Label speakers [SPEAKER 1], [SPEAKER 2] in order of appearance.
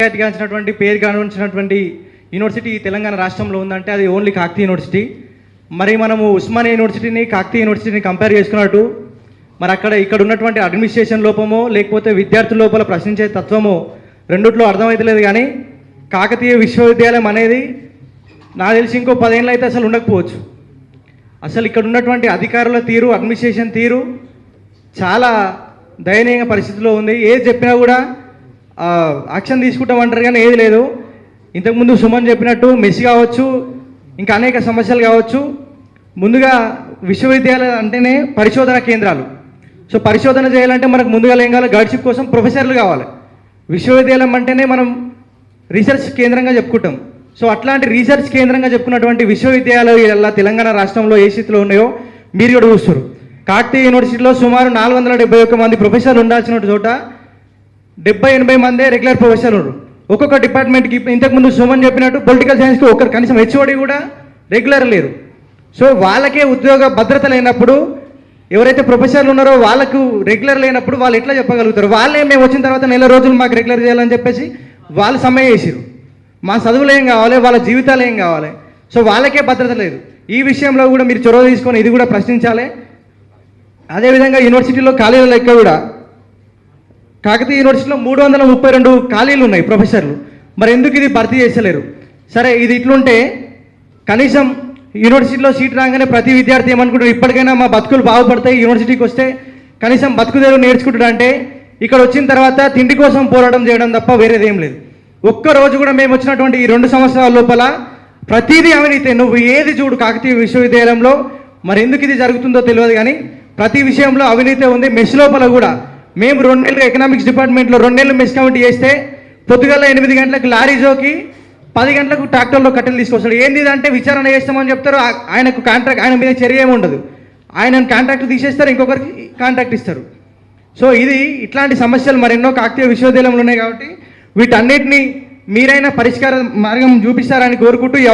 [SPEAKER 1] గాంచినటువంటి పేరు గాంచినటువంటి యూనివర్సిటీ తెలంగాణ రాష్ట్రంలో ఉందంటే అది ఓన్లీ కాకతీయ యూనివర్సిటీ. మరి మనము ఉస్మానియా యూనివర్సిటీని కాకతీయ యూనివర్సిటీని కంపేర్ చేసుకున్నట్టు మరి ఇక్కడ ఉన్నటువంటి అడ్మినిస్ట్రేషన్ లోపమో లేకపోతే విద్యార్థుల లోపల ప్రశ్నించే తత్వమో రెండిట్లో అర్థమవుతలేదు. కానీ కాకతీయ విశ్వవిద్యాలయం అనేది నాకు తెలిసి ఇంకో 10 ఏళ్ళు అయితే అసలు ఉండకపోవచ్చు. అసలు ఇక్కడ ఉన్నటువంటి అధికారుల తీరు, అడ్మినిస్ట్రేషన్ తీరు చాలా దయనీయ పరిస్థితిలో ఉంది. ఏది చెప్పినా కూడా యాక్షన్ తీసుకుంటామంటారు కానీ ఏది లేదు. ఇంతకుముందు సుమన్ చెప్పినట్టు మెస్ కావచ్చు, ఇంకా అనేక సమస్యలు కావచ్చు. ముందుగా విశ్వవిద్యాలయం అంటేనే పరిశోధన కేంద్రాలు. సో పరిశోధన చేయాలంటే మనకు ముందుగా ఏం కావాలి? గైడ్షిప్ కోసం ప్రొఫెసర్లు కావాలి. విశ్వవిద్యాలయం అంటేనే మనం రీసెర్చ్ కేంద్రంగా చెప్పుకుంటాం. సో అట్లాంటి రీసెర్చ్ కేంద్రంగా చెప్పుకున్నటువంటి విశ్వవిద్యాలయాలు తెలంగాణ రాష్ట్రంలో ఏ స్థితిలో ఉన్నాయో మీరు కూడా చూస్తారు. కాకతీయ యూనివర్సిటీలో సుమారు 471 మంది ప్రొఫెసర్లు ఉండాల్సిన చోట 70-80 మందే రెగ్యులర్ ప్రొఫెసర్లు ఉన్నారు. ఒక్కొక్క డిపార్ట్మెంట్కి ఇంతకుముందు సుమన్ చెప్పినట్టు పొలిటికల్ సైన్స్కి ఒకరు కనీసం హెచ్ఓడి కూడా రెగ్యులర్ లేరు. సో వాళ్ళకే ఉద్యోగ భద్రత లేనప్పుడు ఎవరైతే ప్రొఫెసర్లు ఉన్నారో వాళ్ళకు రెగ్యులర్ లేనప్పుడు వాళ్ళు ఎట్లా చెప్పగలుగుతారు? వాళ్ళే మేము వచ్చిన తర్వాత 4 రోజులు మాకు రెగ్యులర్ చేయాలని చెప్పేసి వాళ్ళు సమ్మె చేసిరు. మా చదువులు ఏం కావాలి, వాళ్ళ జీవితాలు ఏం కావాలి? సో వాళ్ళకే భద్రత లేదు. ఈ విషయంలో కూడా మీరు చొరవ తీసుకొని ఇది కూడా ప్రశ్నించాలి. అదేవిధంగా యూనివర్సిటీలో ఖాళీల లెక్క కూడా కాకతీయ యూనివర్సిటీలో 332 ఖాళీలు ఉన్నాయి ప్రొఫెసర్లు. మరి ఎందుకు ఇది భర్తీ చేసలేరు? సరే, ఇది ఇట్లుంటే కనీసం యూనివర్సిటీలో సీట్ రాగానే ప్రతి విద్యార్థి ఏమనుకుంటారు? ఇప్పటికైనా మా బతుకులు బాగుపడతాయి, యూనివర్సిటీకి వస్తే కనీసం బతుకుదేరు నేర్చుకుంటాడు. అంటే ఇక్కడ వచ్చిన తర్వాత తిండి కోసం పోరాటం చేయడం తప్ప వేరేదేం లేదు. ఒక్కరోజు కూడా మేము వచ్చినటువంటి ఈ 2 సంవత్సరాల లోపల ప్రతిదీ అవినీతి. నువ్వు ఏది చూడు కాకతీయ విశ్వవిద్యాలయంలో, మరి ఎందుకు ఇది జరుగుతుందో తెలియదు కానీ ప్రతి విషయంలో అవినీతి ఉంది. మెస్ లోపల కూడా మేము 2 నెలలు ఎకనామిక్స్ డిపార్ట్మెంట్లో 2 నెలలు మెస్ కమిటీ చేస్తే పొద్దుగల 8 గంటలకు లారీ జోకి 10 గంటలకు ట్రాక్టర్లో కట్టెలు తీసుకొస్తాడు. ఏంది అంటే విచారణ చేస్తామని చెప్తారు. ఆయనకు కాంట్రాక్ట్, ఆయన మీద చర్య ఏమి ఉండదు. ఆయనను కాంట్రాక్ట్ తీసేస్తారు, ఇంకొకరికి కాంట్రాక్ట్ ఇస్తారు. సో ఇట్లాంటి సమస్యలు మరెన్నో కాకతీయ విశ్వవిద్యాలయంలో ఉన్నాయి. కాబట్టి వీటన్నిటిని మీరైనా పరిష్కార మార్గం చూపిస్తారని కోరుకుంటూ